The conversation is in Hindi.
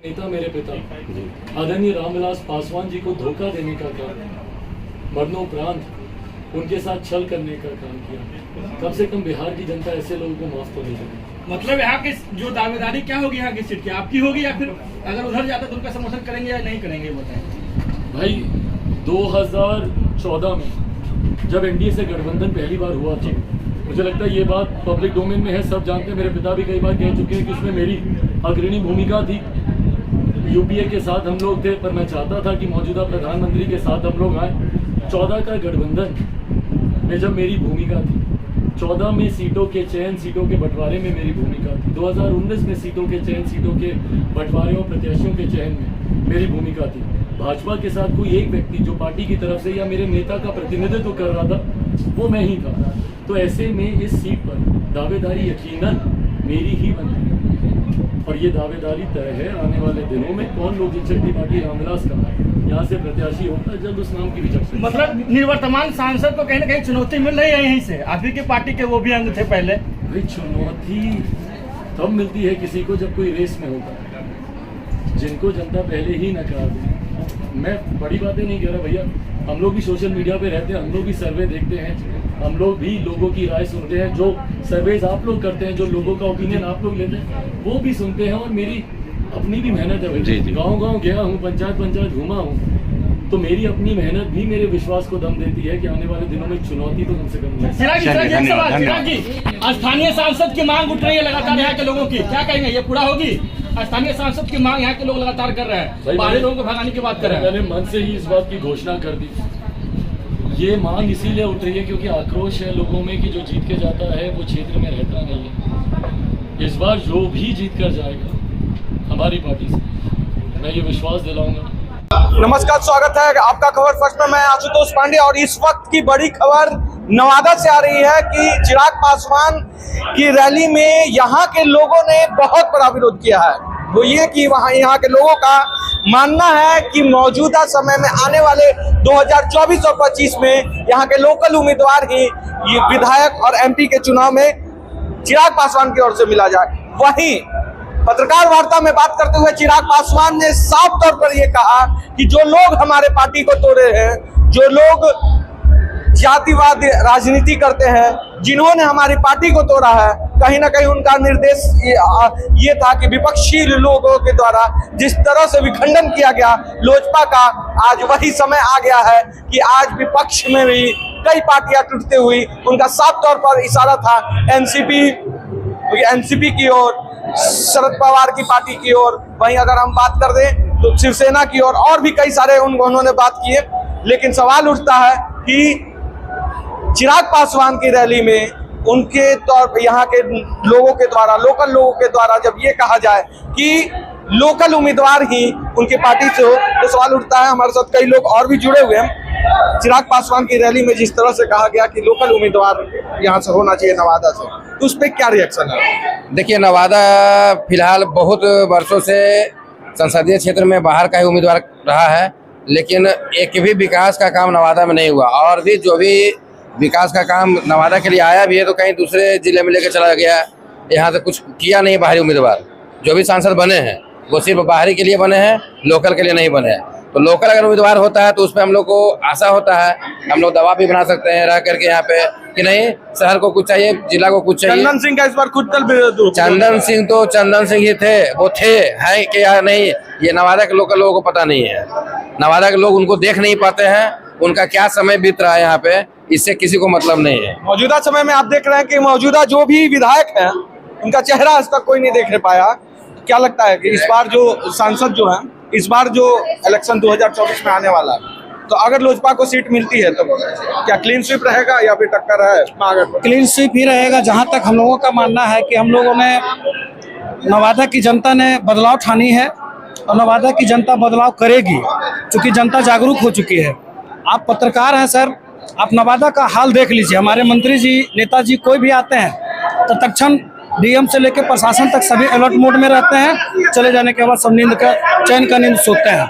नेता मेरे पिता आदरणीय रामविलास पासवान जी को धोखा देने का काम, मरणोपरांत उनके साथ छल करने का काम किया। कम से कम बिहार की जनता ऐसे लोगों को माफ तो नहीं करेगी। मतलब यहाँ की जो दावेदारी क्या होगी, यहाँ की सीट की आपकी होगी या फिर अगर उधर जाता तो उनका समर्थन करेंगे या नहीं करेंगे, बताएं। भाई 2014 में जब एनडीए से गठबंधन पहली बार हुआ था, मुझे लगता है ये बात पब्लिक डोमेन में है, सब जानते हैं। मेरे पिता भी कई बार कह चुके हैं कि उसमें मेरी अग्रणी भूमिका थी। यूपीए के साथ हम लोग थे, पर मैं चाहता था कि मौजूदा प्रधानमंत्री के साथ हम लोग आए। 14 का गठबंधन में जब मेरी भूमिका थी, 14 में सीटों के चयन, सीटों के बंटवारे में मेरी भूमिका थी। 2019 में सीटों के चयन, सीटों के बंटवारे और प्रत्याशियों के चयन में मेरी भूमिका थी। भाजपा के साथ कोई एक व्यक्ति जो पार्टी की तरफ से या मेरे नेता का प्रतिनिधित्व कर रहा था, वो मैं ही था। तो ऐसे में इस सीट पर दावेदारी यकीनन मेरी ही बनती है और ये दावेदारी तय है आने वाले दिनों में कौन लोक जनशक्ति पार्टी रामविलास का यहाँ से प्रत्याशी होता है, जल्द उस नाम की भी चर्चा। मतलब निवर्तमान सांसद को कहीं ना कहीं चुनौती मिल रही है यहीं से, आप ही की पार्टी के वो भी अंग थे पहले। भाई चुनौती तब मिलती है किसी को जब कोई रेस में होता है, जिनको जनता पहले ही नकार दे। मैं बड़ी बातें नहीं कह रहा भैया, हम लोग भी सोशल मीडिया पे रहते हैं, हम लोग भी सर्वे देखते हैं, हम लोग भी लोगों की राय सुनते हैं। जो सर्वेज आप लोग करते हैं, जो लोगों का ओपिनियन आप लोग लेते हैं, वो भी सुनते हैं। और मेरी अपनी भी मेहनत है भाई, गांव-गांव गया हूँ, पंचायत घूमा हूँ, तो मेरी अपनी मेहनत भी मेरे विश्वास को दम देती है कि आने वाले दिनों में चुनौती तो कम से कम नहीं। स्थानीय सांसद की मांग उठ रही है लगातार यहाँ के लोगों की, क्या कहेंगे, ये पूरा होगी? स्थानीय सांसद की मांग यहाँ के लोग लगातार कर रहे हैं, बाहरी लोगों को भगाने की बात कर रहे हैं। मैंने मन से ही इस बात की घोषणा कर दी। ये मांग इसीलिए उठ रही है क्योंकि आक्रोश है लोगों में कि जो जीत के जाता है वो क्षेत्र में रहता नहीं है। इस बार जो भी जीत कर जाएगा हमारी पार्टी से, मैं ये विश्वास दिलाऊंगा। नमस्कार, स्वागत है आपका खबर फर्स्ट में। मैं आशुतोष पांडे और इस वक्त की बड़ी खबर नवादा से आ रही है कि चिराग पासवान की रैली में यहाँ के लोगों ने बहुत बड़ा विरोध किया है। वो ये कि यहाँ के लोगों का मानना है कि मौजूदा समय में आने वाले 2024 और 25 में यहाँ के लोकल उम्मीदवार ही विधायक और एमपी के चुनाव में चिराग पासवान की ओर से मिला जाए। वहीं पत्रकार वार्ता में बात करते हुए चिराग पासवान ने साफ तौर पर यह कहा कि जो लोग हमारे पार्टी को तोड़े हैं, जो लोग जातिवाद राजनीति करते हैं, जिन्होंने हमारी पार्टी को तोड़ा है, कहीं ना कहीं उनका निर्देश ये था कि विपक्षी लोगों के द्वारा जिस तरह से विखंडन किया गया लोजपा का, आज वही समय आ गया है कि आज विपक्ष में भी कई पार्टियां टूटते हुई, उनका साफ तौर पर इशारा था एनसीपी की ओर, शरद पवार की पार्टी की ओर। वहीं अगर हम बात कर दें तो शिवसेना की ओर और भी कई सारे उन्होंने बात की है। लेकिन सवाल उठता है कि चिराग पासवान की रैली में उनके तौर पर यहाँ के लोगों के द्वारा, लोकल लोगों के द्वारा जब ये कहा जाए कि लोकल उम्मीदवार ही उनकी पार्टी से हो, तो सवाल उठता है। हमारे साथ कई लोग और भी जुड़े हुए हैं। चिराग पासवान की रैली में जिस तरह से कहा गया कि लोकल उम्मीदवार यहाँ से होना चाहिए नवादा से, तो उस पर क्या रिएक्शन है? देखिए, नवादा फिलहाल बहुत वर्षों से संसदीय क्षेत्र में बाहर का ही उम्मीदवार रहा है, लेकिन एक भी विकास का काम नवादा में नहीं हुआ। और भी जो भी विकास का काम नवादा के लिए आया भी है तो कहीं दूसरे जिले में लेकर चला गया। यहाँ से कुछ किया नहीं बाहरी उम्मीदवार। जो भी सांसद बने हैं वो सिर्फ बाहरी के लिए बने हैं, लोकल के लिए नहीं बने हैं। तो लोकल अगर उम्मीदवार होता है तो उसमें हम लोग को आशा होता है, हम लोग दबाव भी बना सकते हैं रह करके यहाँ पे कि नहीं, शहर को कुछ चाहिए, जिला को कुछ चाहिए। चंदन सिंह का इस बार खुद चंदन सिंह तो चंदन सिंह ही थे, वो थे, हैं कि या नहीं, ये नवादा के लोकल लोगों को पता नहीं है। नवादा के लोग उनको देख नहीं पाते हैं, उनका क्या समय बीत रहा है यहाँ पे, इससे किसी को मतलब नहीं है। मौजूदा समय में आप देख रहे हैं कि मौजूदा जो भी विधायक हैं उनका चेहरा आज तक कोई नहीं देख पाया। क्या लगता है कि इस बार जो सांसद जो है, इस बार जो इलेक्शन 2024 में आने वाला है, तो अगर लोजपा को सीट मिलती है तो क्या क्लीन स्वीप रहेगा या फिर टक्कर है? क्लीन स्वीप ही रहेगा। जहां तक हम लोगों का मानना है कि हम लोगों ने, नवादा की जनता ने बदलाव ठानी है और नवादा की जनता बदलाव करेगी, क्योंकि जनता जागरूक हो चुकी है। आप पत्रकार हैं सर, आप नवादा का हाल देख लीजिए। हमारे मंत्री जी, नेताजी कोई भी आते हैं तो तत्क्षण डीएम से लेकर प्रशासन तक सभी अलर्ट मोड में रहते हैं। चले जाने के बाद सब नींद का चैन का नींद सोते हैं।